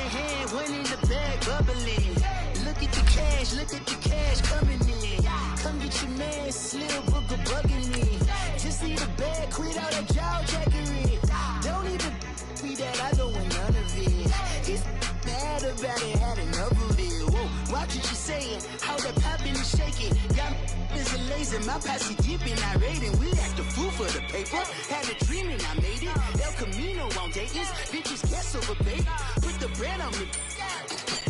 in hand, one in the bag, bubbling. Look at the cash coming in. Come get your man, Slim Booker bugging me. Just need a bag, quit all that jaw jackery. Don't even be that, I don't want none of it. It's bad about it, had enough of it. Whoa, watch what you saying, how that poppin' and shaking. Got is a laser, my posse dipping, I raiding. We act a fool for the paper. Had a dream and I made it. El Camino on Dayton's, bitches guess over baby. Put the bread on me.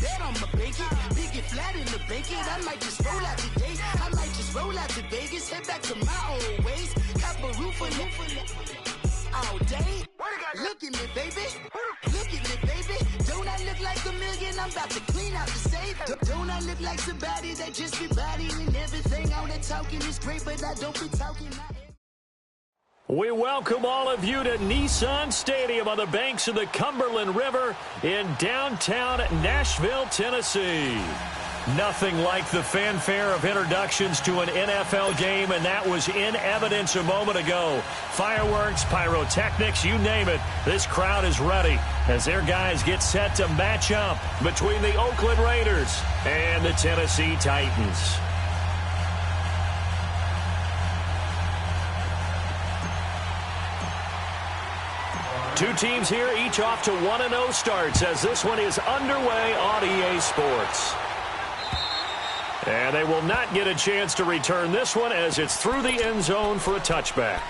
Bet on my bacon, big it flat in the bacon. I might just roll out today. I might just roll out to Vegas, head back to my old ways. Cop a roof all day. Look at me, baby. Look at me, baby. Don't I look like a million? I'm about to clean out the safe. Don't I look like somebody that just be bodying everything? All that talking is great, but I don't be talking. We welcome all of you to Nissan Stadium on the banks of the Cumberland River in downtown Nashville, Tennessee. Nothing like the fanfare of introductions to an NFL game, and that was in evidence a moment ago. Fireworks, pyrotechnics, you name it. This crowd is ready as their guys get set to match up between the Oakland Raiders and the Tennessee Titans. Two teams here, each off to 1-0 starts as this one is underway on EA Sports. And they will not get a chance to return this one as it's through the end zone for a touchback.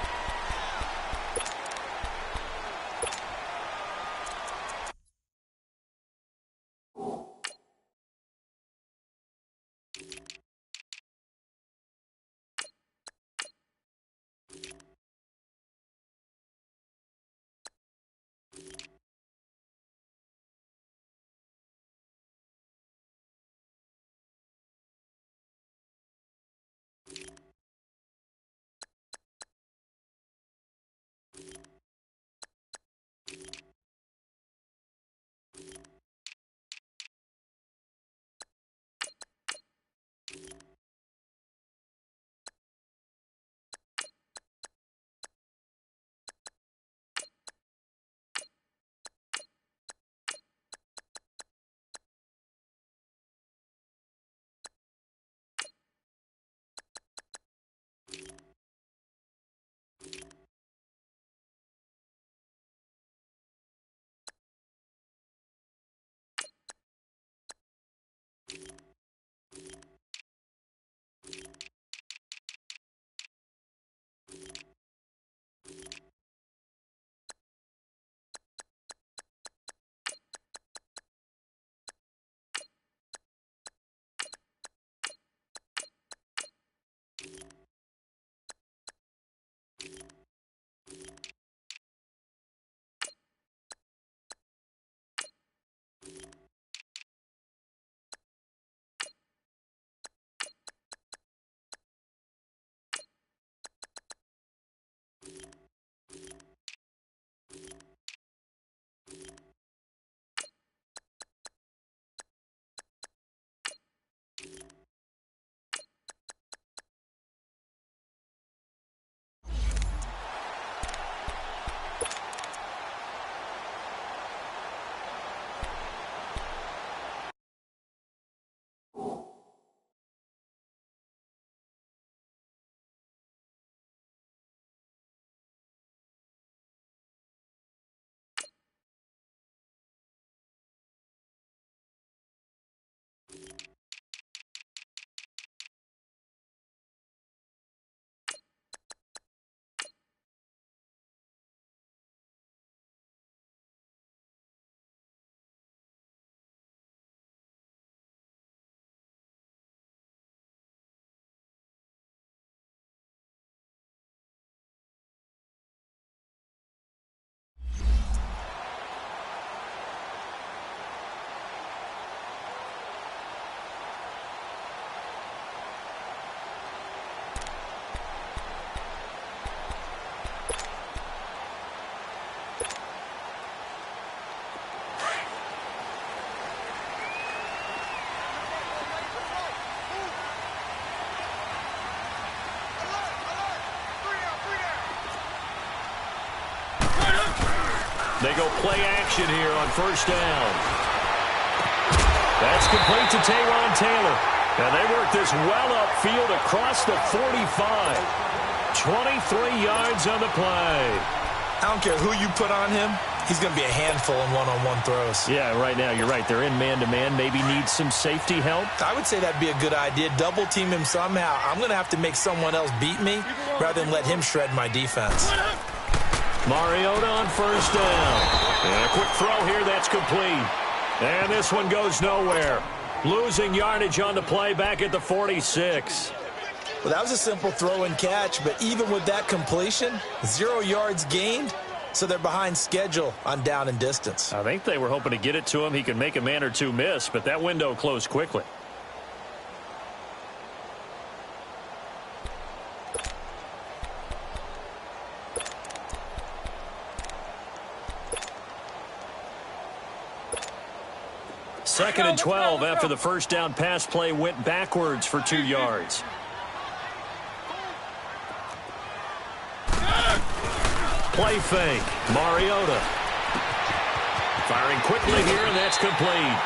They go play action here on first down. That's complete to Tayron Taylor. And they work this well upfield across the 45. 23 yards on the play. I don't care who you put on him. He's going to be a handful in one-on-one throws. Yeah, right now, you're right. They're in man-to-man. Maybe need some safety help. I would say that'd be a good idea. Double team him somehow. I'm going to have to make someone else beat me rather than let him shred my defense. Mariota on first down. And a quick throw here. That's complete. And this one goes nowhere. Losing yardage on the play back at the 46. Well, that was a simple throw and catch, but even with that completion, 0 yards gained, so they're behind schedule on down and distance. I think they were hoping to get it to him. He could make a man or two miss, but that window closed quickly. Second and 12 after the first down pass play went backwards for 2 yards. Play fake. Mariota. Firing quickly here, and that's complete.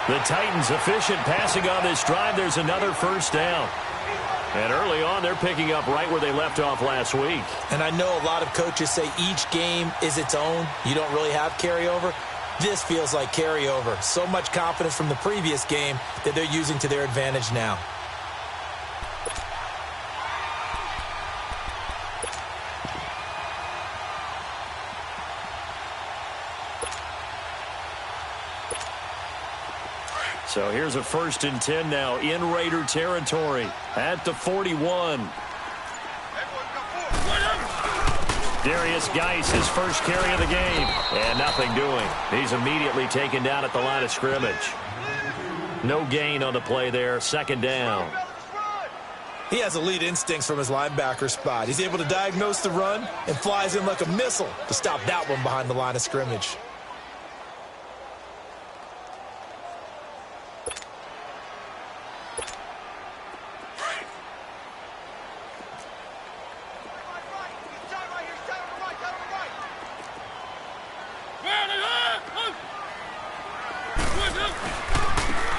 The Titans efficient passing on this drive. There's another first down. And early on, they're picking up right where they left off last week. And I know a lot of coaches say each game is its own. You don't really have carryover. This feels like carryover. So much confidence from the previous game that they're using to their advantage now. So here's a 1st and 10 now in Raider territory at the 41. Darius Geis, his first carry of the game, and nothing doing. He's immediately taken down at the line of scrimmage. No gain on the play there, 2nd down. He has elite instincts from his linebacker spot. He's able to diagnose the run and flies in like a missile to stop that one behind the line of scrimmage.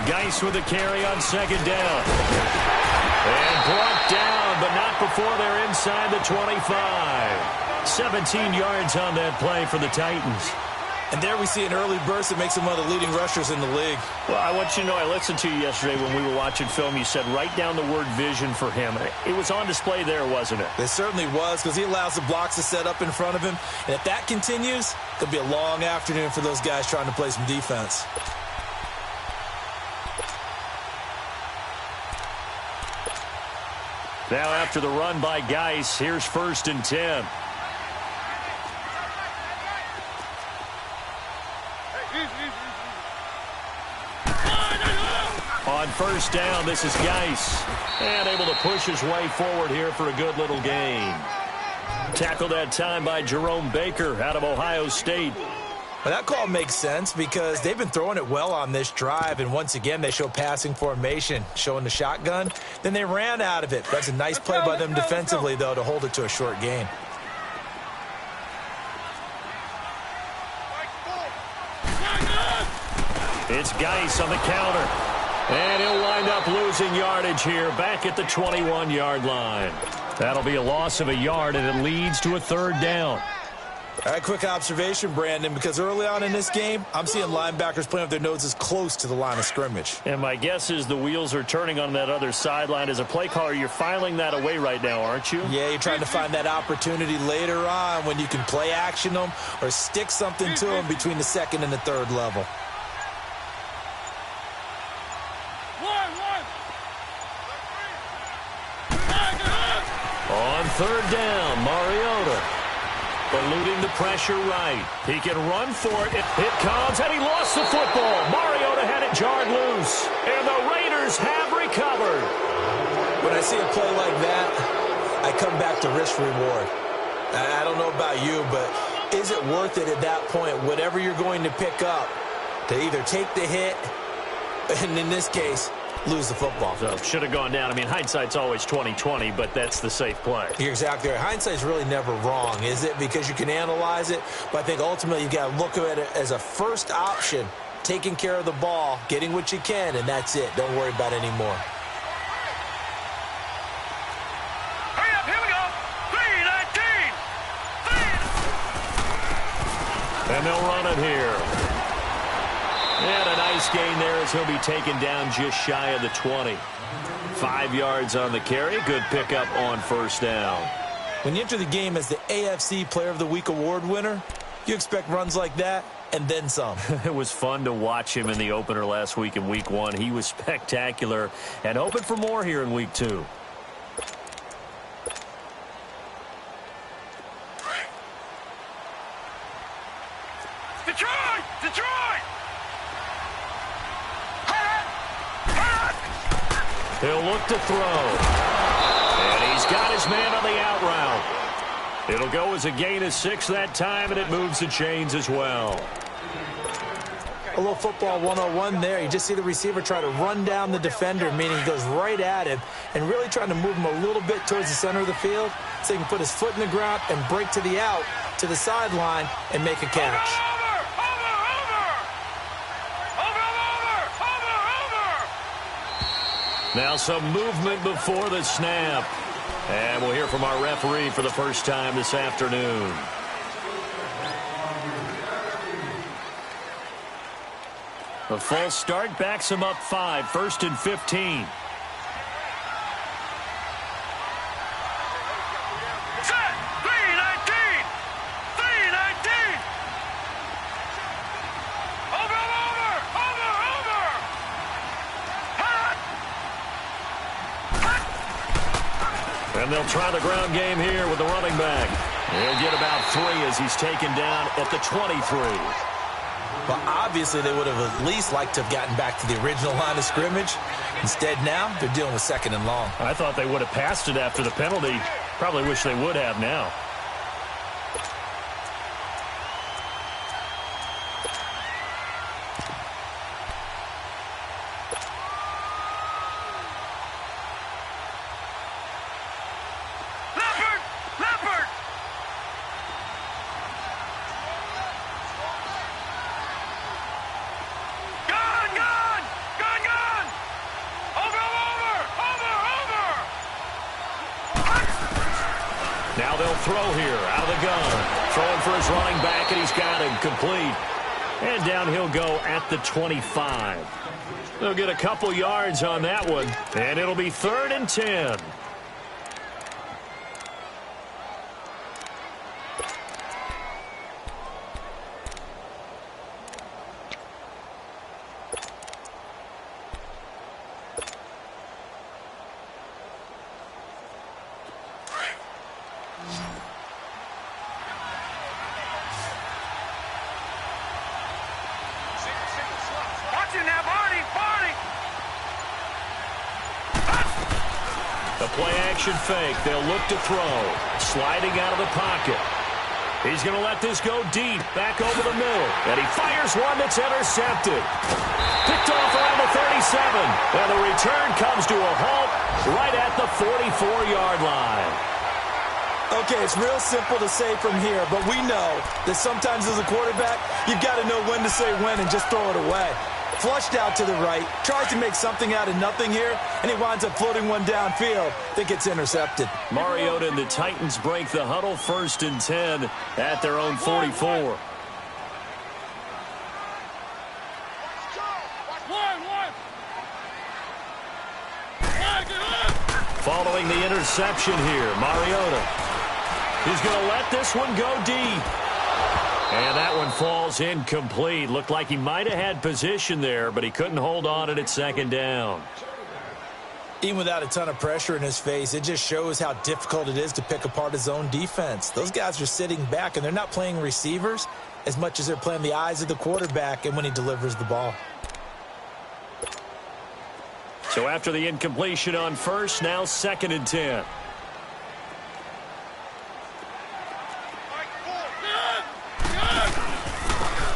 Geis with a carry on 2nd down. And brought down, but not before they're inside the 25. 17 yards on that play for the Titans. And there we see an early burst that makes him one of the leading rushers in the league. Well, I want you to know, I listened to you yesterday when we were watching film. You said write down the word vision for him. It was on display there, wasn't it? It certainly was, because he allows the blocks to set up in front of him. And if that continues, it'll be a long afternoon for those guys trying to play some defense. Now after the run by Geis, here's 1st and 10. On 1st down, this is Geis. And able to push his way forward here for a good little gain. Tackled that time by Jerome Baker out of Ohio State. Well, that call makes sense because they've been throwing it well on this drive, and once again they show passing formation, showing the shotgun. Then they ran out of it. That's a nice play by them defensively, though, to hold it to a short gain. It's Geis on the counter. And he'll wind up losing yardage here back at the 21-yard line. That'll be a loss of a yard, and it leads to a 3rd down. All right, quick observation, Brandon, because early on in this game, I'm seeing linebackers playing with their noses close to the line of scrimmage. And my guess is the wheels are turning on that other sideline. As a play caller, you're filing that away right now, aren't you? Yeah, you're trying to find that opportunity later on when you can play action them or stick something to them between the 2nd and the 3rd level. On 3rd down, Mariota. Eluding the pressure right. He can run for it. It comes, and he lost the football. Mariota had it jarred loose, and the Raiders have recovered. When I see a play like that, I come back to risk-reward. I don't know about you, but is it worth it at that point, whatever you're going to pick up, to either take the hit, and in this case, lose the football? So should have gone down. I mean, hindsight's always 20/20, but that's the safe play. You're exactly right. Hindsight's really never wrong, is it? Because you can analyze it, but I think ultimately you got to look at it as a first option taking care of the ball, getting what you can, and that's it. Don't worry about it anymore. Hurry up, here we go. 3-19. And they'll run it here. And a nice gain there as he'll be taken down just shy of the 20. 5 yards on the carry. Good pickup on first down. When you enter the game as the AFC Player of the Week award winner, you expect runs like that and then some. It was fun to watch him in the opener last week in Week 1. He was spectacular and hoping for more here in Week 2. Detroit! Detroit! He'll look to throw. And he's got his man on the out route. It'll go as a gain of 6 that time, and it moves the chains as well. A little football 101 there. You just see the receiver try to run down the defender, meaning he goes right at him, and really trying to move him a little bit towards the center of the field so he can put his foot in the ground and break to the out, to the sideline, and make a catch. Now some movement before the snap. And we'll hear from our referee for the first time this afternoon. A false start backs him up 5, 1st and 15. Set! 3-19! 3-19! Over! And they'll try the ground game here with the running back. He'll get about 3 as he's taken down at the 23. Well, obviously they would have at least liked to have gotten back to the original line of scrimmage. Instead now, they're dealing with 2nd and long. I thought they would have passed it after the penalty. Probably wish they would have now. Now they'll throw here out of the gun. Throwing for his running back, and he's got him complete. And down he'll go at the 25. They'll get a couple yards on that one, and it'll be 3rd and 10. The play-action fake. They'll look to throw. Sliding out of the pocket. He's going to let this go deep. Back over the middle. And he fires one that's intercepted. Picked off around the 37. And the return comes to a halt right at the 44-yard line. Okay, it's real simple to say from here, but we know that sometimes as a quarterback, you've got to know when to say when and just throw it away. Flushed out to the right, tries to make something out of nothing here, and he winds up floating one downfield that gets intercepted. Mariota and the Titans break the huddle, 1st and 10 at their own 44. Following the interception here, Mariota. He's going to let this one go deep. And that one falls incomplete. Looked like he might have had position there, but he couldn't hold on at 2nd down. Even without a ton of pressure in his face, it just shows how difficult it is to pick apart his own defense. Those guys are sitting back, and they're not playing receivers as much as they're playing the eyes of the quarterback and when he delivers the ball. So after the incompletion on first, now 2nd and 10.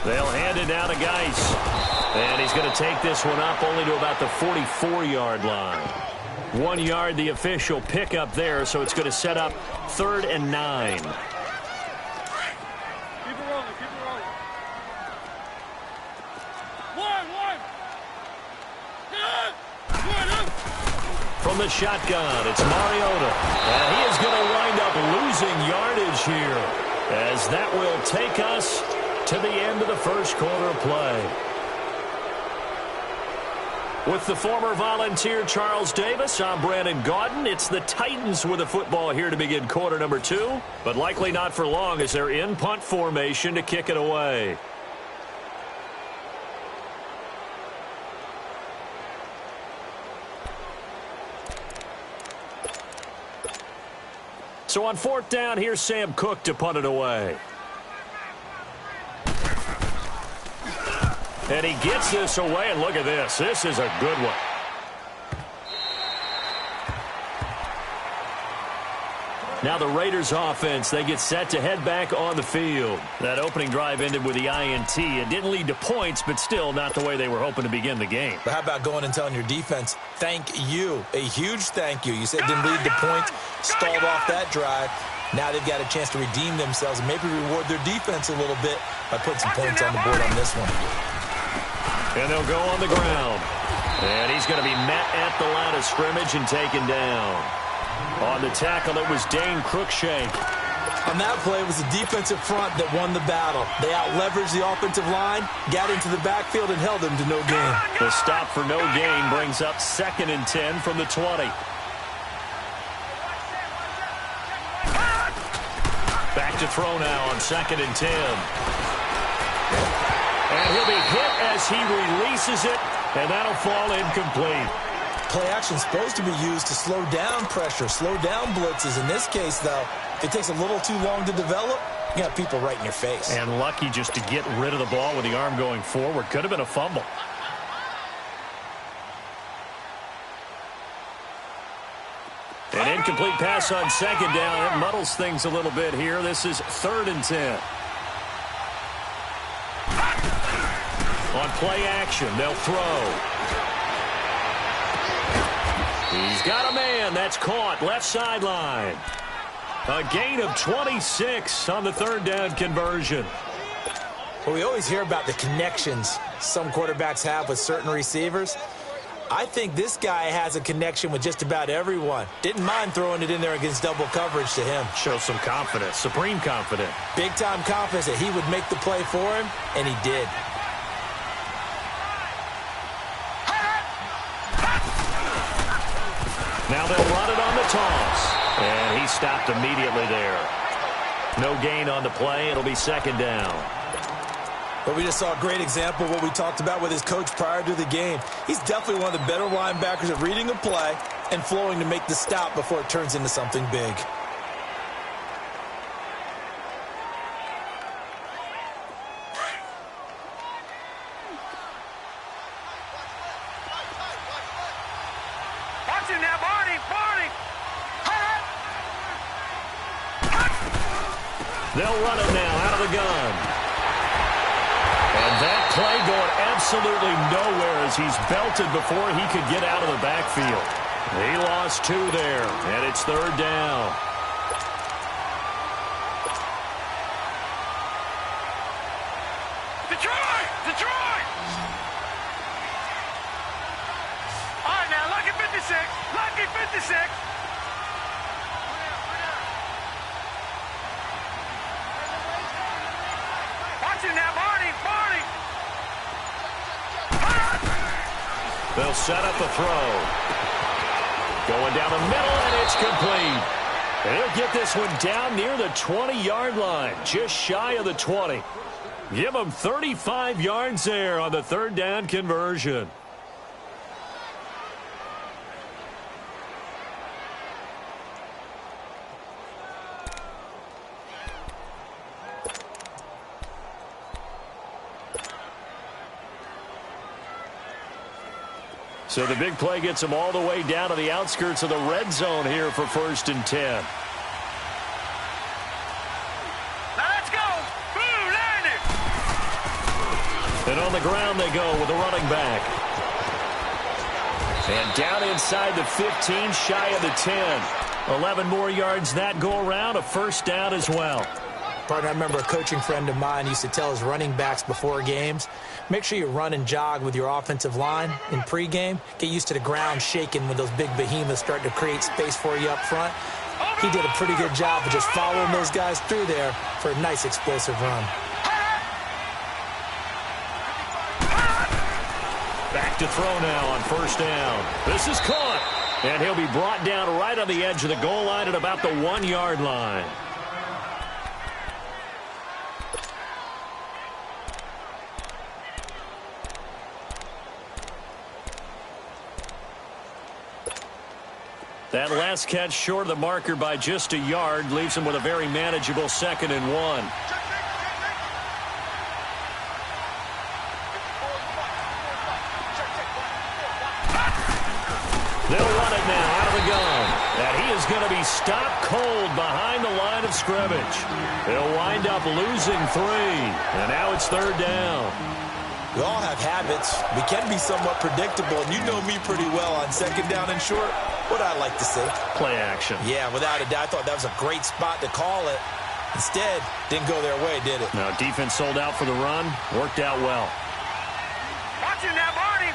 They'll hand it down to Geis. And he's going to take this one up only to about the 44-yard line. 1 yard, the official pickup there, so it's going to set up 3rd and 9. Keep it rolling, keep it rolling. from the shotgun. It's Mariota. And he is going to wind up losing yardage here, as that will take us to the end of the first quarter of play. With the former Volunteer Charles Davis, I'm Brandon Gaudin. It's the Titans with the football here to begin quarter number 2, but likely not for long as they're in punt formation to kick it away. So on fourth down, here's Sam Cook to punt it away. And he gets this away, and look at this. This is a good one. Now the Raiders offense, they get set to head back on the field. That opening drive ended with the INT. It didn't lead to points, but still not the way they were hoping to begin the game. But how about going and telling your defense, thank you, a huge thank you. You said it didn't lead to points, stalled off that drive. Now they've got a chance to redeem themselves and maybe reward their defense a little bit by putting some points on the board on this one. And they'll go on the ground. And he's going to be met at the line of scrimmage and taken down. On the tackle, it was Dane Cruikshank. On that play, it was the defensive front that won the battle. They out-leveraged the offensive line, got into the backfield, and held them to no gain. The stop for no gain brings up 2nd and 10 from the 20. Back to throw now on 2nd and 10. And he'll be hit as he releases it, and that'll fall incomplete. Play action supposed to be used to slow down pressure, slow down blitzes. In this case, though, if it takes a little too long to develop, you got people right in your face. And lucky just to get rid of the ball with the arm going forward. Could have been a fumble. An incomplete pass on 2nd down. It muddles things a little bit here. This is 3rd and 10. On play action, they'll throw. He's got a man. That's caught. Left sideline. A gain of 26 on the 3rd down conversion. Well, we always hear about the connections some quarterbacks have with certain receivers. I think this guy has a connection with just about everyone. Didn't mind throwing it in there against double coverage to him. Shows some confidence, supreme confidence. Big-time confidence that he would make the play for him, and he did. Now they'll run it on the toss. And he stopped immediately there. No gain on the play. It'll be 2nd down. But we just saw a great example of what we talked about with his coach prior to the game. He's definitely one of the better linebackers at reading a play and flowing to make the stop before it turns into something big. They'll run it now out of the gun. And that play going absolutely nowhere as he's belted before he could get out of the backfield. He lost 2 there, and it's 3rd down. Detroit! Detroit! All right, now, lucky 56. Lucky 56. They'll set up the throw. Going down the middle, and it's complete. And he'll get this one down near the 20-yard line, just shy of the 20. Give him 35 yards there on the 3rd down conversion. So the big play gets him all the way down to the outskirts of the red zone here for 1st and 10. Now let's go. Boom, landed. And on the ground they go with the running back. And down inside the 15, shy of the 10. 11 more yards that go around, a 1st down as well. Partner, I remember a coaching friend of mine used to tell his running backs before games, make sure you run and jog with your offensive line in pregame. Get used to the ground shaking when those big behemoths start to create space for you up front. He did a pretty good job of just following those guys through there for a nice explosive run. Back to throw now on first down. This is caught. And he'll be brought down right on the edge of the goal line at about the 1-yard line. That last catch short of the marker by just a yard leaves him with a very manageable 2nd and 1. They'll run it now out of the gun. And he is going to be stopped cold behind the line of scrimmage. He'll wind up losing 3. And now it's 3rd down. We all have habits. We can be somewhat predictable, and you know me pretty well on 2nd down and short. What I like to say. Play action. Yeah, without a doubt. I thought that was a great spot to call it. Instead, didn't go their way, did it? Now, defense sold out for the run. Worked out well. Watch it now, Barney.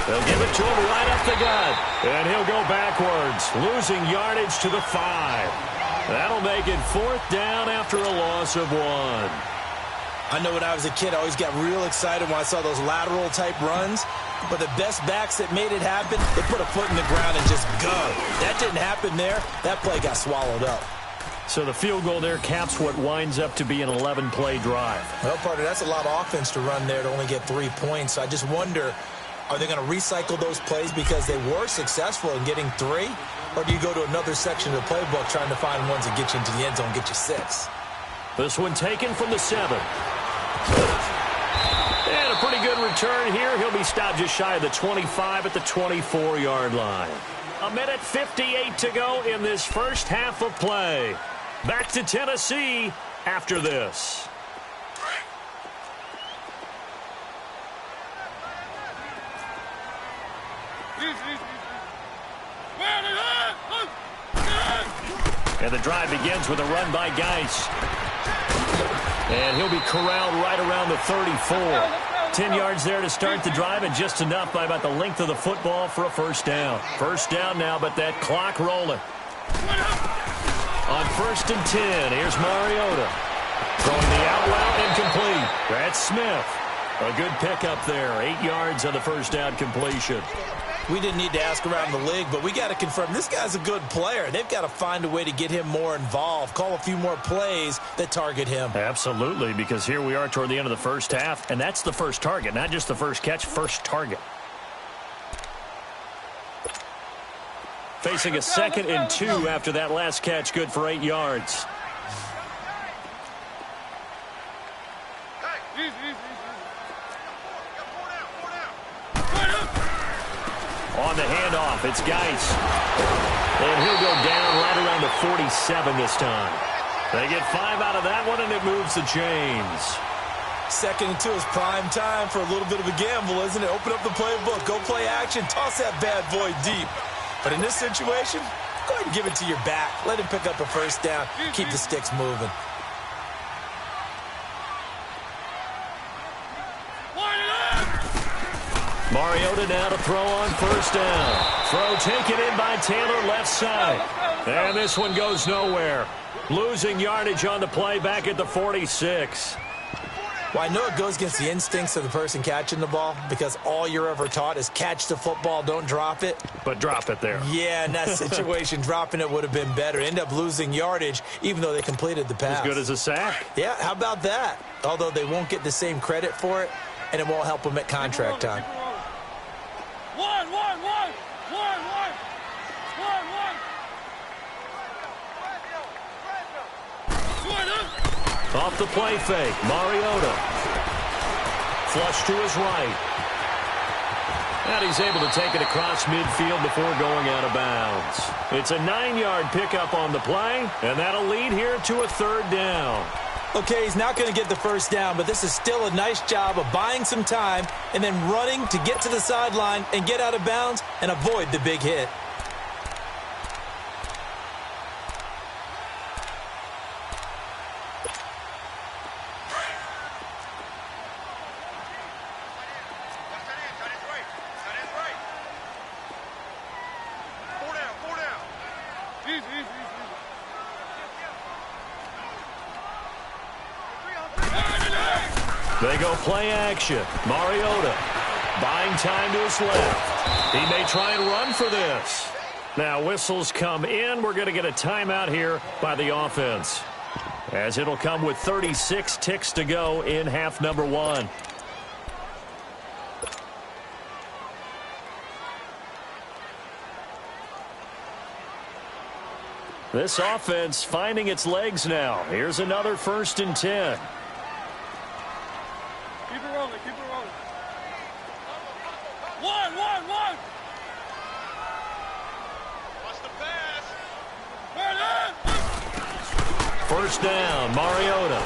They'll give it to him right up the gut. And he'll go backwards, losing yardage to the 5. That'll make it 4th down after a loss of 1. I know when I was a kid, I always got real excited when I saw those lateral-type runs. But the best backs that made it happen, they put a foot in the ground and just go. That didn't happen there. That play got swallowed up. So the field goal there caps what winds up to be an 11-play drive. Well, partner, that's a lot of offense to run there to only get 3 points. So I just wonder, are they going to recycle those plays because they were successful in getting 3? Or do you go to another section of the playbook trying to find ones that get you into the end zone, get you 6? This one taken from the 7. And a pretty good return here. He'll be stopped just shy of the 25 at the 24-yard line. 1:58 to go in this first half of play. Back to Tennessee after this. And the drive begins with a run by Geis. And he'll be corralled right around the 34. 10 yards there to start the drive, and just enough by about the length of the football for a first down. First down now, but that clock rolling. On 1st and 10, here's Mariota. Throwing the out route, incomplete. That's Smith. A good pickup there. 8 yards on the first down completion. We didn't need to ask around the league, but we got to confirm this guy's a good player. They've got to find a way to get him more involved, call a few more plays that target him. Absolutely, because here we are toward the end of the first half, and that's the first target, not just the first catch, first target. Facing a 2nd and 2 after that last catch, good for 8 yards. On the handoff, it's Geis. And he'll go down right around the 47 this time. They get 5 out of that one, and it moves the chains. 2nd and 2 is prime time for a little bit of a gamble, isn't it? Open up the playbook, go play action, toss that bad boy deep. But in this situation, go ahead and give it to your back. Let him pick up a first down, keep the sticks moving. Mariota now to throw on first down. Throw taken in by Taylor left side. And this one goes nowhere. Losing yardage on the play back at the 46. Well, I know it goes against the instincts of the person catching the ball because all you're ever taught is catch the football, don't drop it. But drop it there. Yeah, in that situation, dropping it would have been better. End up losing yardage even though they completed the pass. As good as a sack. Yeah, how about that? Although they won't get the same credit for it, and it won't help them at contract time. Off the play fake, Mariota. Flush to his right. And he's able to take it across midfield before going out of bounds. It's a 9-yard pickup on the play, and that'll lead here to a 3rd down. Okay, he's not going to get the first down, but this is still a nice job of buying some time and then running to get to the sideline and get out of bounds and avoid the big hit. They go play action. Mariota buying time to his left. He may try and run for this. Now whistles come in. We're going to get a timeout here by the offense, as it'll come with 36 ticks to go in half number one. This offense finding its legs now. Here's another 1st and 10. Keep it rolling, keep it rolling. One. Watch the pass. First down, Mariota.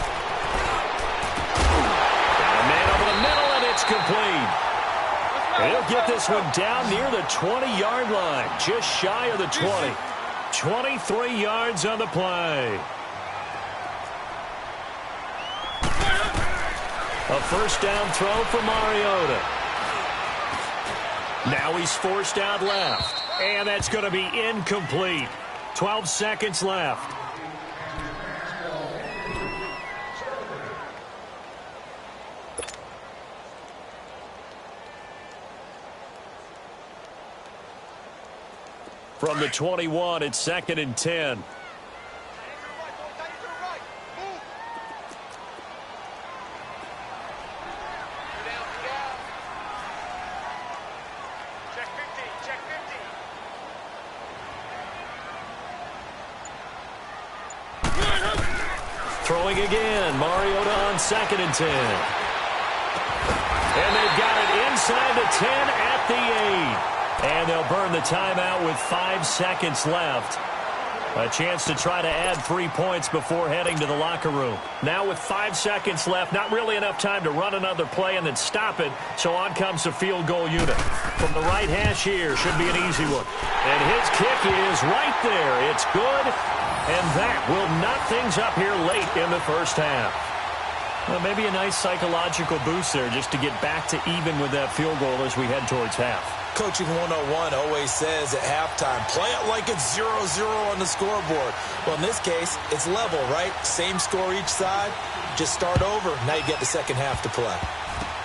And a man over the middle, and it's complete. And he'll get this one down near the 20-yard line, just shy of the 20. 23 yards on the play. A first down throw for Mariota. Now he's forced out left. And that's going to be incomplete. 12 seconds left. From the 21, it's 2nd and 10. Throwing again, Mariota on 2nd and 10. And they've got it inside the 10 at the 8. And they'll burn the timeout with 5 seconds left. A chance to try to add 3 points before heading to the locker room. Now with 5 seconds left, not really enough time to run another play and then stop it. So on comes the field goal unit. From the right hash here, should be an easy one. And his kick is right there. It's good. And that will knock things up here late in the first half. Well, maybe a nice psychological boost there just to get back to even with that field goal as we head towards half. Coaching 101 always says at halftime, play it like it's 0-0 on the scoreboard. Well, in this case, it's level, right? Same score each side. Just start over. Now you get the second half to play.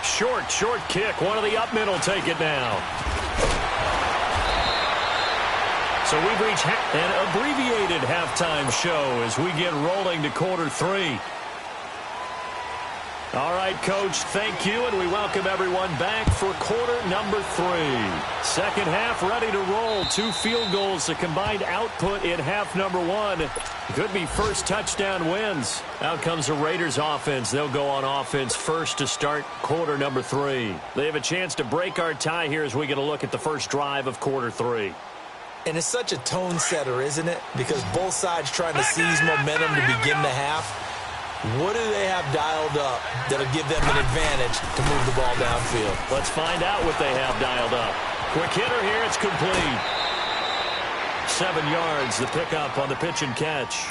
Short kick. One of the up middle take it now. So we've reached an abbreviated halftime show as we get rolling to quarter 3. All right, Coach, thank you, and we welcome everyone back for quarter number 3. Second half ready to roll. 2 field goals, the combined output in half number 1. Could be first touchdown wins. Out comes the Raiders offense. They'll go on offense first to start quarter number 3. They have a chance to break our tie here as we get a look at the first drive of quarter 3. And it's such a tone setter, isn't it? Because both sides trying to seize momentum to begin the half. What do they have dialed up that'll give them an advantage to move the ball downfield? Let's find out what they have dialed up. Quick hitter here. It's complete. 7 yards, the pickup on the pitch and catch.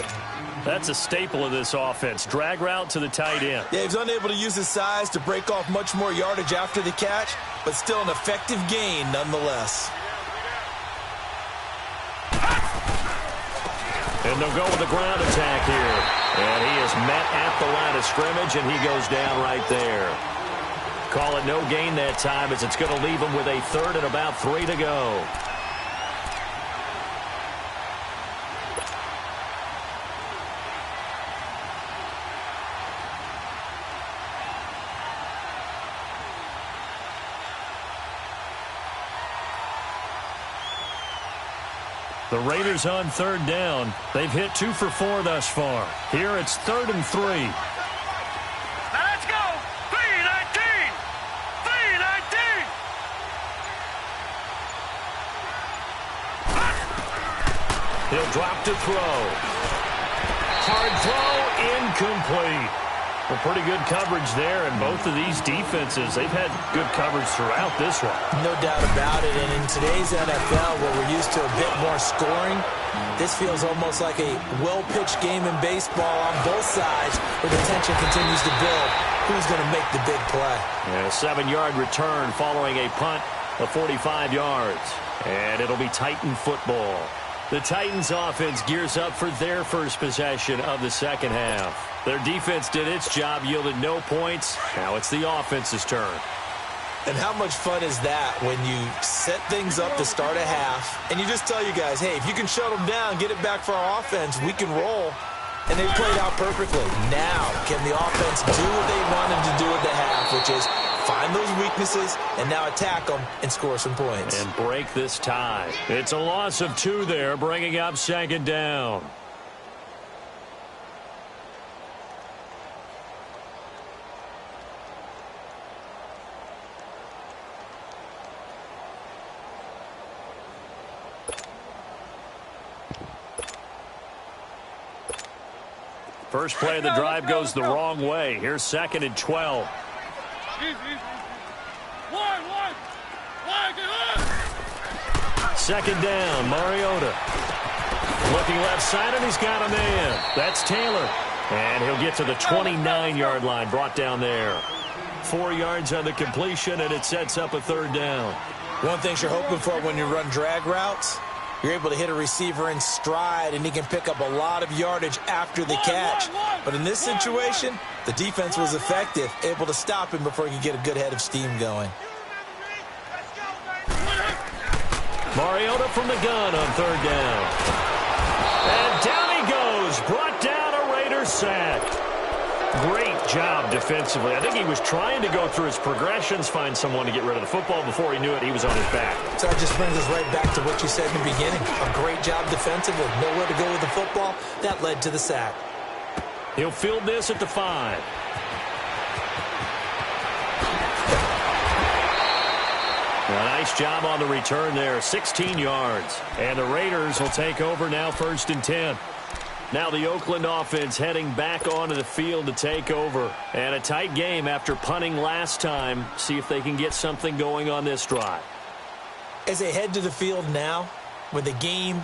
That's a staple of this offense. Drag route to the tight end. Yeah, he's unable to use his size to break off much more yardage after the catch, but still an effective gain nonetheless. And they'll go with the ground attack here. And he is met at the line of scrimmage, and he goes down right there. Call it no gain that time, as it's going to leave him with a 3rd and about 3 to go. The Raiders on 3rd down. They've hit 2 for 4 thus far. Here it's 3rd and 3. Now let's go. 3-19. 3-19. He'll drop to throw. Hard throw, incomplete. Well, pretty good coverage there, and both of these defenses, they've had good coverage throughout this one. No doubt about it, and in today's NFL, where we're used to a bit more scoring, this feels almost like a well-pitched game in baseball on both sides, where the tension continues to build. Who's going to make the big play? And a 7-yard return following a punt of 45 yards. And it'll be Titan football. The Titans offense gears up for their first possession of the second half. Their defense did its job, yielded no points. Now it's the offense's turn. And how much fun is that when you set things up to start a half and you just tell you guys, hey, if you can shut them down, get it back for our offense, we can roll. And they played out perfectly. Now, can the offense do what they wanted to do at the half, which is find those weaknesses and now attack them and score some points. And break this tie. It's a loss of 2 there, bringing up second down. First play of the drive goes the wrong way. Here's 2nd and 12. Second down, Mariota. Looking left side, and he's got a man. That's Taylor. And he'll get to the 29-yard line, brought down there. 4 yards on the completion, and it sets up a 3rd down. One thing you're hoping for when you run drag routes, you're able to hit a receiver in stride, and he can pick up a lot of yardage after the catch. But in this situation, the defense was effective, able to stop him before he could get a good head of steam going. Mariota from the gun on 3rd down. And down he goes, brought down a Raiders sack. Great job defensively. I think he was trying to go through his progressions, find someone to get rid of the football. Before he knew it, he was on his back. So that just brings us right back to what you said in the beginning. A great job defensively. Nowhere to go with the football. That led to the sack. He'll field this at the 5. A nice job on the return there. 16 yards. And the Raiders will take over now, 1st and 10. Now the Oakland offense heading back onto the field to take over. And a tight game after punting last time. See if they can get something going on this drive. As they head to the field now, with the game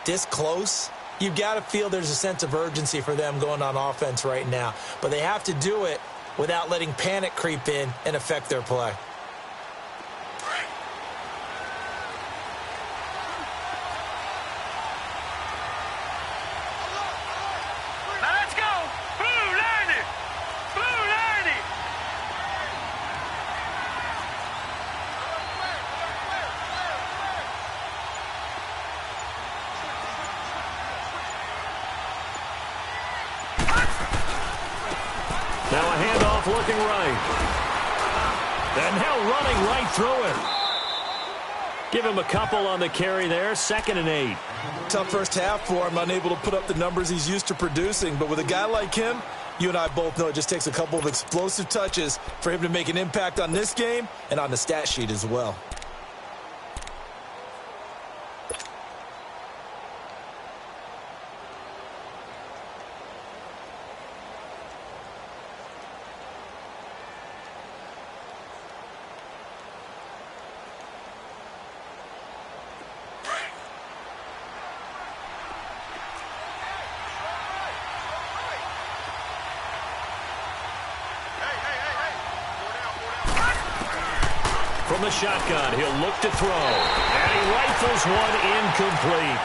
this close, you've got to feel there's a sense of urgency for them going on offense right now. But they have to do it without letting panic creep in and affect their play. Now a handoff looking right. And now running right through it. Give him a couple on the carry there. 2nd and 8. Tough first half for him, unable to put up the numbers he's used to producing. But with a guy like him, you and I both know it just takes a couple of explosive touches for him to make an impact on this game and on the stat sheet as well. From the shotgun, he'll look to throw. And he rifles one incomplete.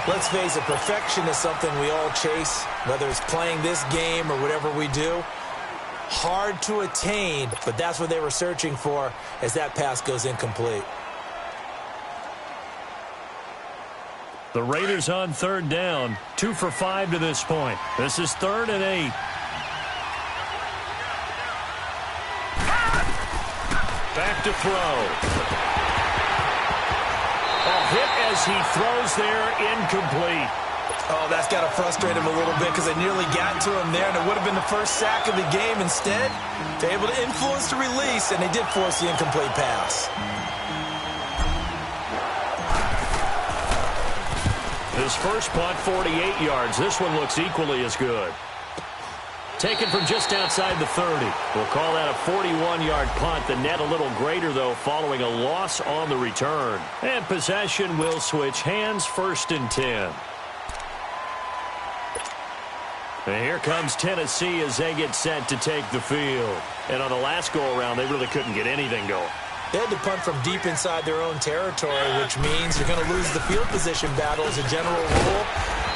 Let's face it, perfection is something we all chase, whether it's playing this game or whatever we do. Hard to attain, but that's what they were searching for as that pass goes incomplete. The Raiders on 3rd down. 2 for 5 to this point. This is 3rd and 8. Back to throw. A hit as he throws there, incomplete. Oh, that's got to frustrate him a little bit because they nearly got to him there, and it would have been the first sack of the game. Instead, they're able to influence the release, and they did force the incomplete pass. His first punt, 48 yards. This one looks equally as good. Taken from just outside the 30. We'll call that a 41-yard punt. The net a little greater, though, following a loss on the return. And possession will switch hands, 1st and 10. And here comes Tennessee as they get set to take the field. And on the last go-around, they really couldn't get anything going. They had to punt from deep inside their own territory, which means you're going to lose the field position battle as a general rule.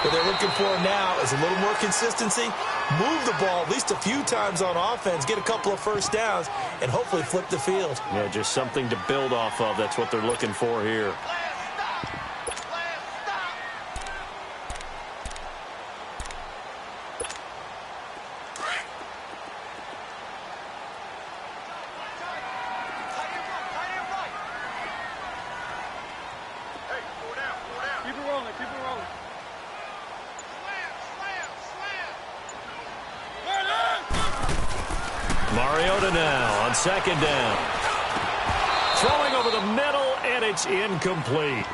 What they're looking for now is a little more consistency, move the ball at least a few times on offense, get a couple of first downs, and hopefully flip the field. Yeah, just something to build off of. That's what they're looking for here. Mariota now on second down. Throwing over the middle, and it's incomplete.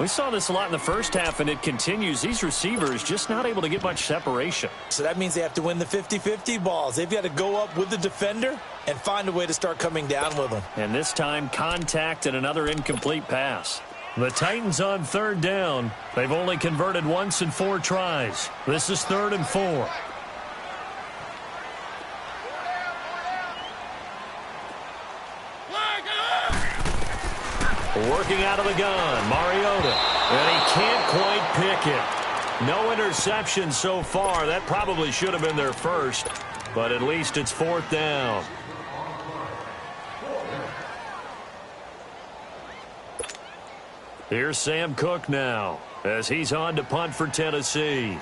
We saw this a lot in the first half, and it continues. These receivers just not able to get much separation. So that means they have to win the 50-50 balls. They've got to go up with the defender and find a way to start coming down with them. And this time, contact and another incomplete pass. The Titans on third down. They've only converted once in 4 tries. This is 3rd and 4. Working out of the gun, Mariota. And he can't quite pick it. No interception so far. That probably should have been their first. But at least it's 4th down. Here's Sam Cook now as he's on to punt for Tennessee.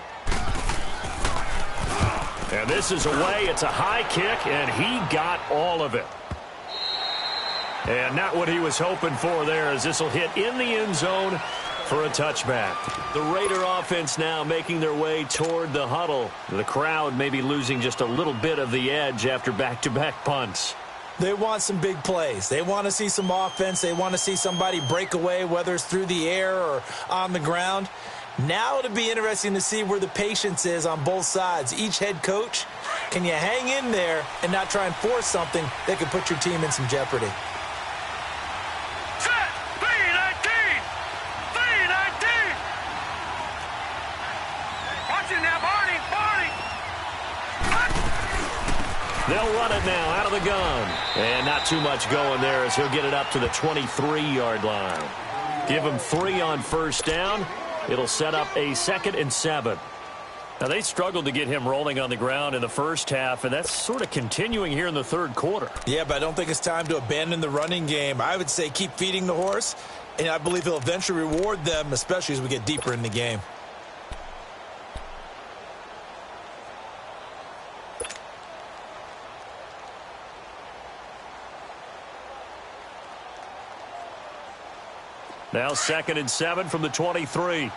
And this is away. It's a high kick, and he got all of it. And not what he was hoping for there, as this will hit in the end zone for a touchback. The Raider offense now making their way toward the huddle. The crowd may be losing just a little bit of the edge after back-to-back punts. They want some big plays. They want to see some offense. They want to see somebody break away, whether it's through the air or on the ground. Now it'll be interesting to see where the patience is on both sides. Each head coach, can you hang in there and not try and force something that could put your team in some jeopardy? They'll run it now out of the gun. And not too much going there as he'll get it up to the 23-yard line. Give him 3 on first down. It'll set up a 2nd and 7. Now, they struggled to get him rolling on the ground in the first half, and that's sort of continuing here in the 3rd quarter. Yeah, but I don't think it's time to abandon the running game. I would say keep feeding the horse, and I believe he'll eventually reward them, especially as we get deeper in the game. Now 2nd and 7 from the 23.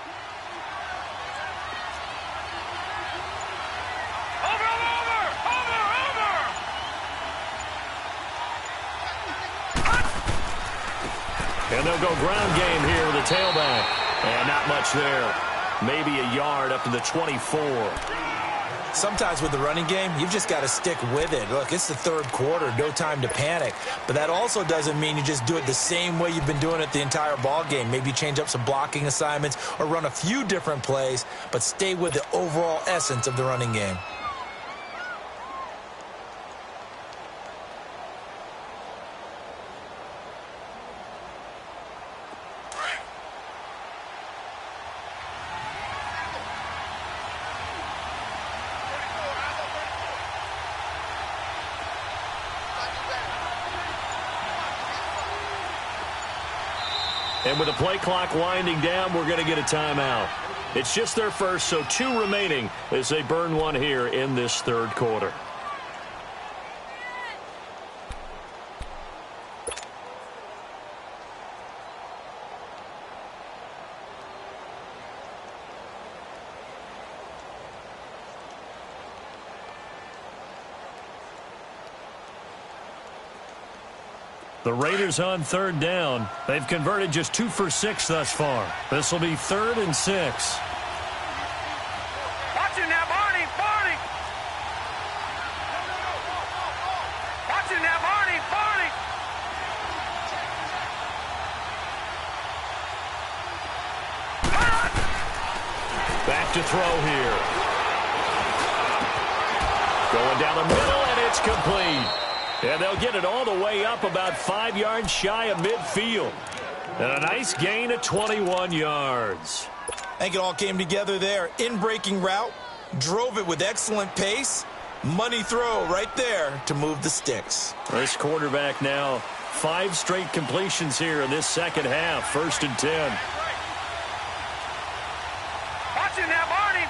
And they'll go ground game here with a tailback. And not much there. Maybe a yard up to the 24. Sometimes with the running game, you've just got to stick with it. Look, it's the 3rd quarter, no time to panic. But that also doesn't mean you just do it the same way you've been doing it the entire ball game. Maybe change up some blocking assignments or run a few different plays, but stay with the overall essence of the running game. And with the play clock winding down, we're going to get a timeout. It's just their first, so 2 remaining as they burn one here in this 3rd quarter. The Raiders on 3rd down. They've converted just 2 for 6 thus far. This will be 3rd and 6. Watch it now, Barney. Barney. Watch it now, Barney. Barney. Back to throw here. Going down the middle, and it's complete. And they'll get it all the way up about 5 yards shy of midfield. And a nice gain of 21 yards. I think it all came together there. In-breaking route, drove it with excellent pace. Money throw right there to move the sticks. This quarterback now, 5 straight completions here in this second half. 1st and 10. Watch it now, Barney.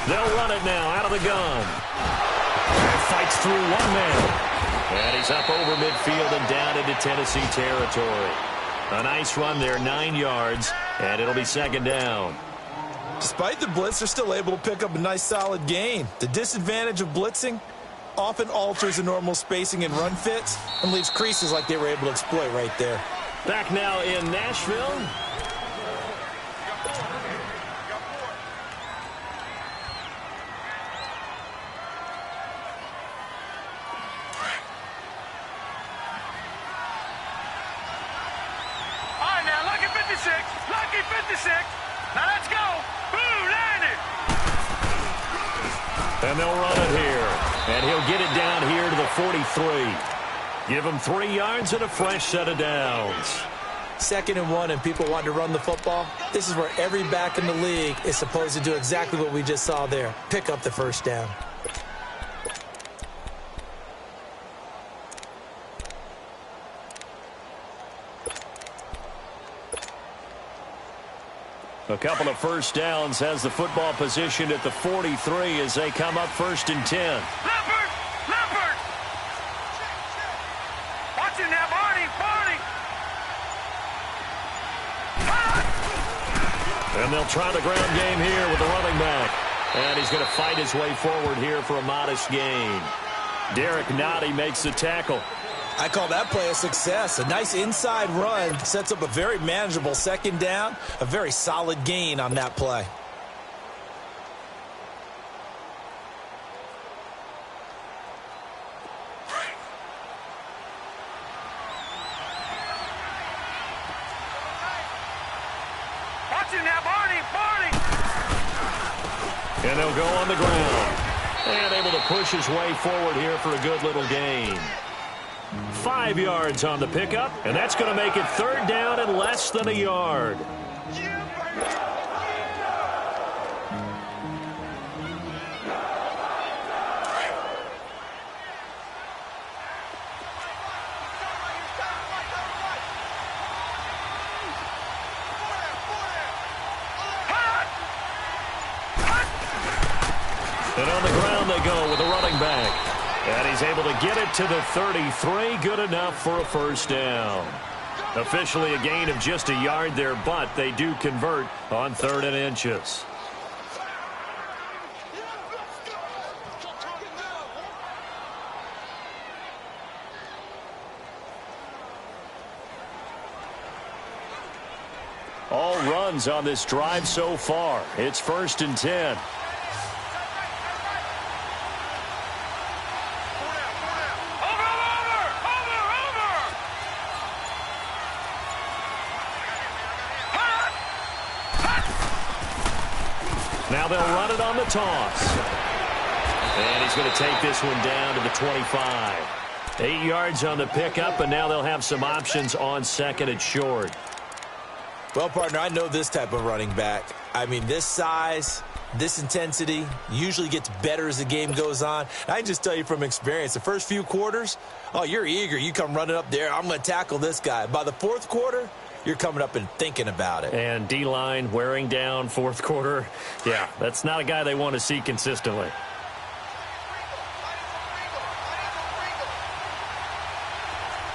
They'll run it now out of the gun. Fights through one man. And he's up over midfield and down into Tennessee territory. A nice run there, 9 yards, and it'll be 2nd down. Despite the blitz, they're still able to pick up a nice solid gain. The disadvantage of blitzing often alters the normal spacing and run fits and leaves creases like they were able to exploit right there. Back now in Nashville. Lucky 56. Now let's go. Boom, landed. And they'll run it here. And he'll get it down here to the 43. Give him 3 yards and a fresh set of downs. 2nd and 1 and people want to run the football. This is where every back in the league is supposed to do exactly what we just saw there. Pick up the 1st down. A couple of 1st downs, has the football position at the 43 as they come up 1st and 10. Leopard! Watch it now, Barney! And they'll try the ground game here with the running back. And he's going to fight his way forward here for a modest gain. Derek Nottie makes the tackle. I call that play a success. A nice inside run sets up a very manageable 2nd down. A very solid gain on that play. Watch it now, Barney! And they'll go on the ground. And able to push his way forward here for a good little gain. 5 yards on the pickup, and that's going to make it 3rd down and less than a yard. And on the ground they go with a running back. And he's able to get it to the 33. Good enough for a 1st down. Officially a gain of just a yard there, but they do convert on 3rd and inches. All runs on this drive so far. It's 1st and 10. Now they'll run it on the toss. And he's going to take this one down to the 25. 8 yards on the pickup, and now they'll have some options on 2nd and short. Well, partner, I know this type of running back. I mean, this size, this intensity usually gets better as the game goes on. I can just tell you from experience, the first few quarters, oh, you're eager. You come running up there, I'm going to tackle this guy. By the 4th quarter, you're coming up and thinking about it. And D-line wearing down 4th quarter. Yeah, that's not a guy they want to see consistently.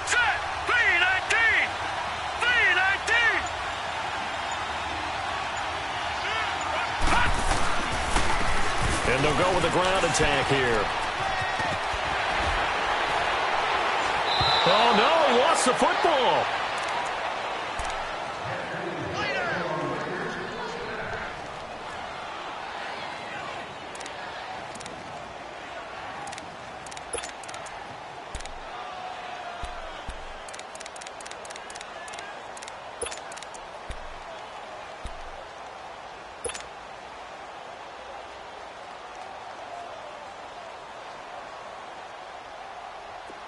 Set! 319! 319! And they'll go with the ground attack here. Oh, no, he lost the football.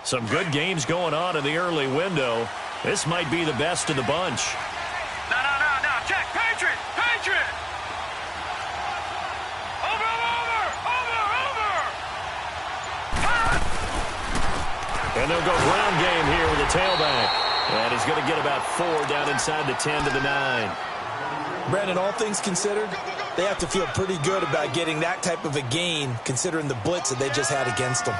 Some good games going on in the early window. This might be the best of the bunch. No. Check. Patriot. Over. And they'll go ground game here with the tailback. And he's going to get about 4 down inside the 10 to the 9. Brandon, all things considered, they have to feel pretty good about getting that type of a gain considering the blitz that they just had against them.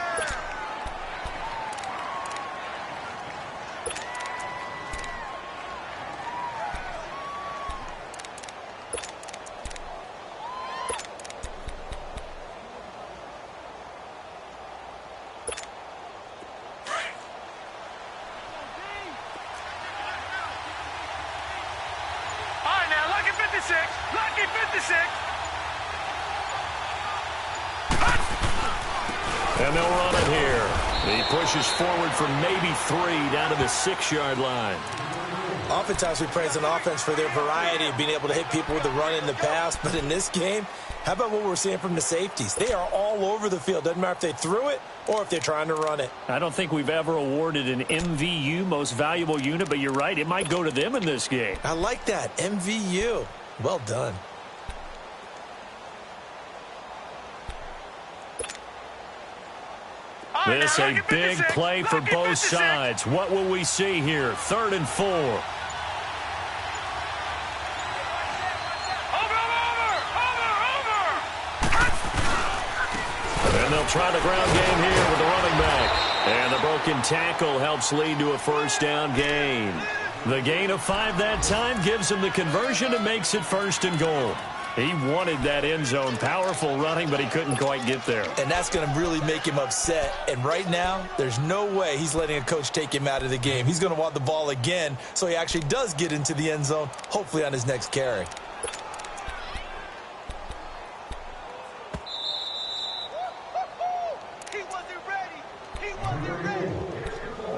Lucky 56. And they'll run it here. He pushes forward for maybe 3 down to the 6-yard line. Oftentimes we praise an offense for their variety of being able to hit people with the run in the pass. But in this game, how about what we're seeing from the safeties? They are all over the field. Doesn't matter if they threw it or if they're trying to run it. I don't think we've ever awarded an MVU, most valuable unit, but you're right. It might go to them in this game. I like that. MVU. Well done. This a big play for both sides. What will we see here? 3rd and 4. Over. And they'll try the ground game here with the running back. And the broken tackle helps lead to a 1st down gain. The gain of 5 that time gives him the conversion and makes it 1st and goal. He wanted that end zone. Powerful running, but he couldn't quite get there. And that's going to really make him upset. And right now, there's no way he's letting a coach take him out of the game. He's going to want the ball again, so he actually does get into the end zone, hopefully on his next carry. He wasn't ready.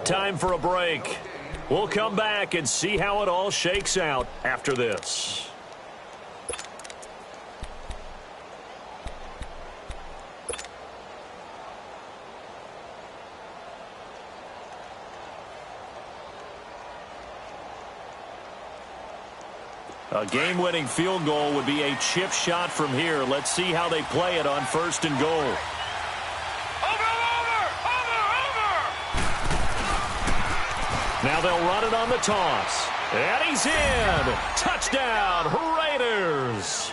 Time for a break. We'll come back and see how it all shakes out after this. A game-winning field goal would be a chip shot from here. Let's see how they play it on 1st and goal. Over. Now they'll run it on the toss. And he's in. Touchdown, Raiders.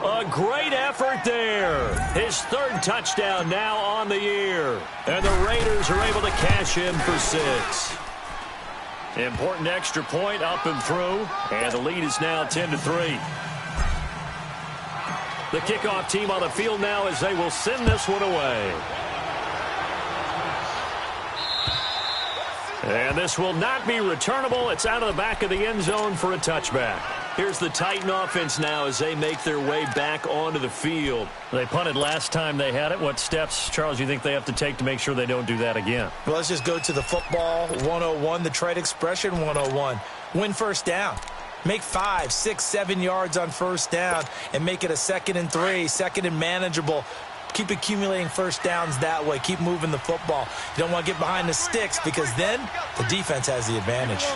A great effort there. His 3rd touchdown now on the year. And the Raiders are able to cash in for 6. Important extra point up and through, and the lead is now 10-3. The kickoff team on the field now as they will send this one away. And this will not be returnable. It's out of the back of the end zone for a touchback. Here's the Titan offense now as they make their way back onto the field. They punted last time they had it. What steps, Charles, you think they have to take to make sure they don't do that again? Well, let's just go to the football 101, the trade expression 101. Win 1st down. Make 5, 6, 7 yards on 1st down and make it a 2nd and 3, 2nd and manageable. Keep accumulating 1st downs that way. Keep moving the football. You don't want to get behind the sticks because then the defense has the advantage.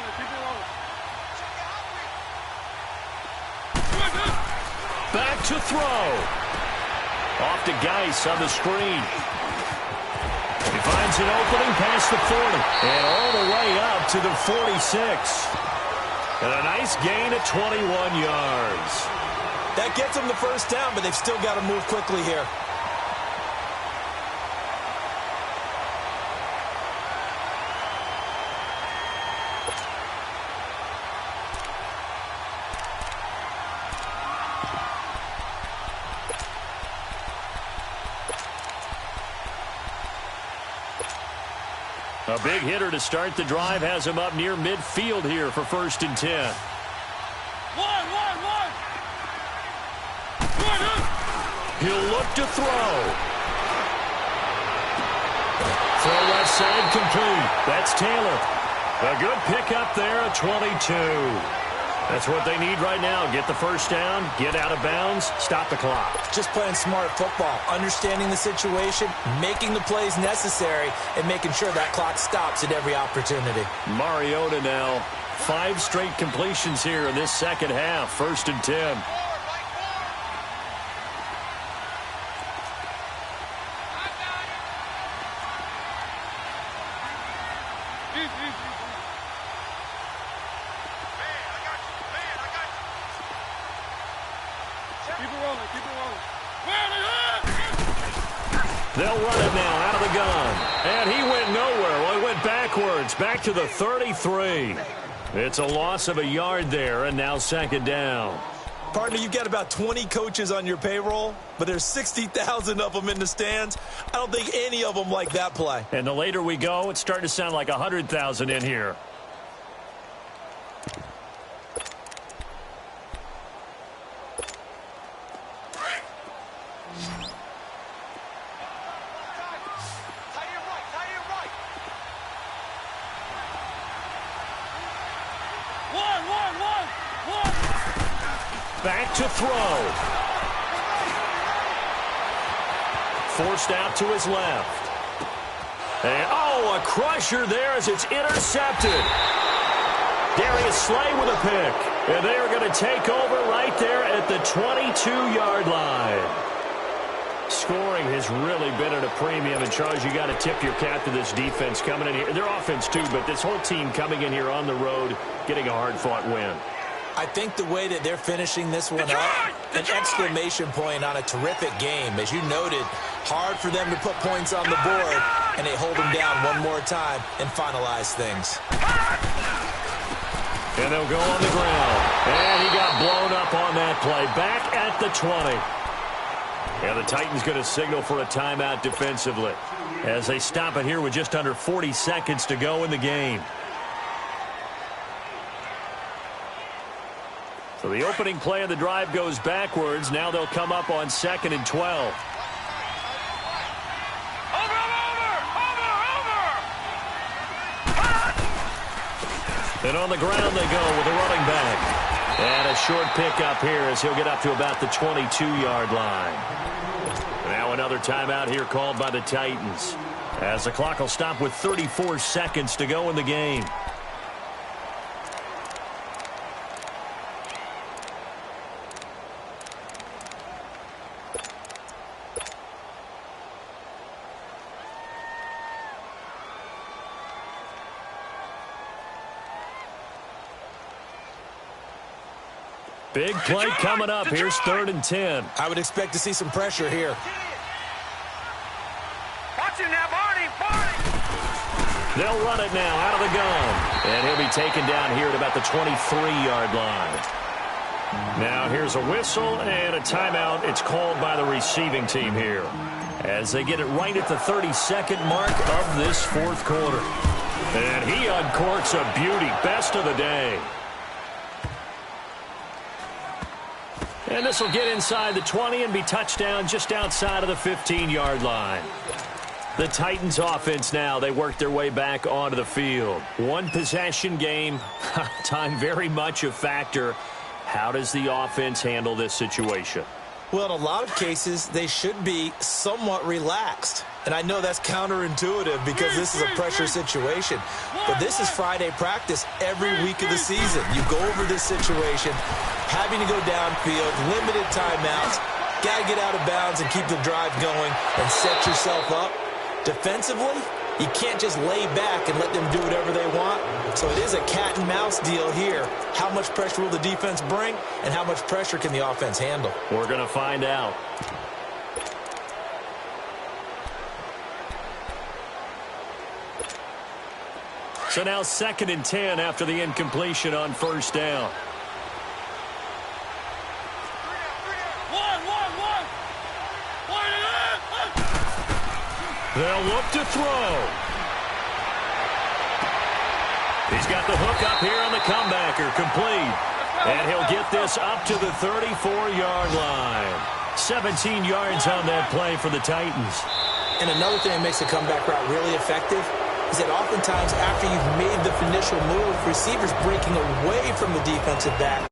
Back to throw. Off to Geis on the screen. He finds an opening past the 40. And all the way up to the 46. And a nice gain at 21 yards. That gets them the 1st down, but they've still got to move quickly here. A big hitter to start the drive has him up near midfield here for 1st and 10. One. He'll look to throw. Throw left side complete. That's Taylor. A good pickup there at 22. That's what they need right now. Get the first down, get out of bounds, stop the clock. Just playing smart football, understanding the situation, making the plays necessary, and making sure that clock stops at every opportunity. Mariota now, 5 straight completions here in this second half. 1st and 10. They'll run it now out of the gun. And he went nowhere. Well, he went backwards, back to the 33. It's a loss of a yard there, and now 2nd down. Partner, you've got about 20 coaches on your payroll, but there's 60,000 of them in the stands. I don't think any of them like that play. And the later we go, it's starting to sound like 100,000 in here. Back to throw. Forced out to his left. And, oh, a crusher there as it's intercepted. Darius Slay with a pick. And they are going to take over right there at the 22-yard line. Scoring has really been at a premium. And, Charles, you got to tip your cap to this defense coming in here. Their offense, too, but this whole team coming in here on the road, getting a hard-fought win. I think the way that they're finishing this one up, an exclamation point on a terrific game. As you noted, hard for them to put points on the board, and they hold them down one more time and finalize things. And they'll go on the ground. And he got blown up on that play. Back at the 20. And the Titans going to signal for a timeout defensively as they stop it here with just under 40 seconds to go in the game. So the opening play of the drive goes backwards. Now they'll come up on 2nd and 12. And on the ground they go with a running back. And a short pickup here as he'll get up to about the 22-yard line. Now another timeout here called by the Titans, as the clock will stop with 34 seconds to go in the game. Big play coming up. Here's 3rd and 10. I would expect to see some pressure here. Watch him now, Barney. They'll run it now out of the gun. And he'll be taken down here at about the 23-yard line. Now here's a whistle and a timeout. It's called by the receiving team here, as they get it right at the 32nd mark of this 4th quarter. And he uncorks a beauty. Best of the day. And this will get inside the 20 and be touchdown just outside of the 15-yard line. The Titans offense now, they work their way back onto the field. One possession game, time very much a factor. How does the offense handle this situation? Well, in a lot of cases, they should be somewhat relaxed. And I know that's counterintuitive because this is a pressure situation. But this is Friday practice every week of the season. You go over this situation, having to go downfield, limited timeouts, got to get out of bounds and keep the drive going and set yourself up. Defensively, you can't just lay back and let them do whatever they want. So it is a cat and mouse deal here. How much pressure will the defense bring, and how much pressure can the offense handle? We're going to find out. So now 2nd and 10 after the incompletion on 1st down. They'll look to throw. He's got the hook up here on the comebacker, complete. And he'll get this up to the 34-yard line. 17 yards on that play for the Titans. And another thing that makes the comeback route really effective, is that oftentimes after you've made the initial move, receivers breaking away from the defensive back